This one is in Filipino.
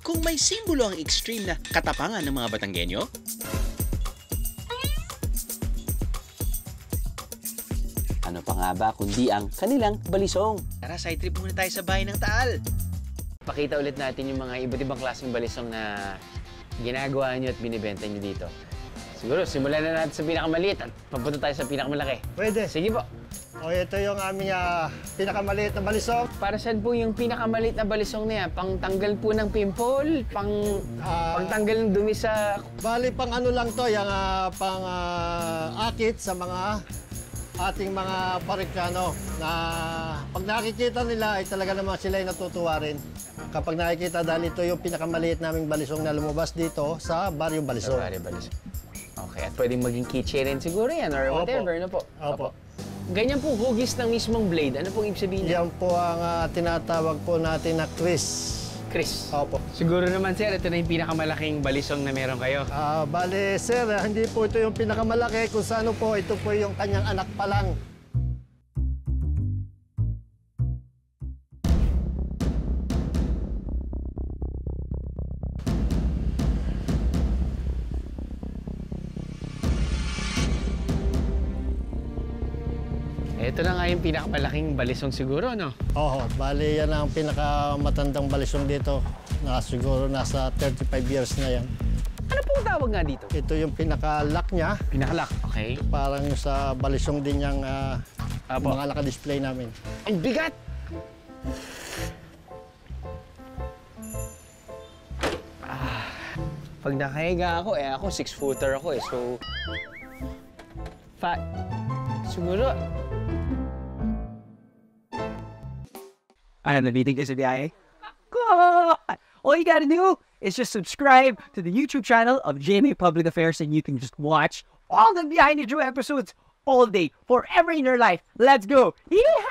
kung may simbolo ang extreme na katapangan ng mga Batanggenyo? Ano pa nga ba kundi ang kanilang balisong? Tara, side trip muna tayo sa bahay ng Taal. Pakita ulit natin yung mga iba't ibang klaseng balisong na ginagawa nyo at binibenta nyo dito. Siguro, simulan na natin sa pinakamaliit at papunta tayo sa pinakamalaki. Pwede. Sige po. O, ito yung aming pinakamaliit na balisong. Para saan po yung pinakamaliit na balisong na yan? Pangtanggal po ng pimple? Pangtanggal ng dumi sa... Bali, pang ano lang to, yung pang akit sa mga ating mga Parikyano na pag nakikita nila ay talaga naman sila ay natutuwa rin. Kapag nakikita dahil ito yung pinakamaliit naming balisong na lumabas dito sa Baryong Balisong. Sa Balisong. Okay, at pwedeng maging keychain rin siguro yan or whatever, no po? Opo. Ganyan po hugis ng mismong blade. Ano pong ibig sabihin niya? Yan po ang tinatawag po natin na Chris. Chris. Opo. Siguro naman sir, ito na yung pinakamalaking balisong na meron kayo. Bale, sir, hindi po ito yung pinakamalaki. Kung saan po, ito po yung kanyang anak pa lang. Ito na nga yung pinakamalaking balisong siguro, no? Oo, bale yan ang pinakamatandang balisong dito. Siguro nasa 35 years na yan. Ano pong tawag nga dito? Ito yung pinaka-lock niya. Pinakalock, okay. Parang sa balisong din yung mga naka-display namin. Ang bigat! Pag nakahiga ako, ako 6-footer ako eh, so... Siguro... I am the meeting is a biyahe. All you gotta do is just subscribe to the YouTube channel of GMA Public Affairs and you can just watch all the Behind the Drew episodes all day, forever in your life. Let's go! Yeehaw!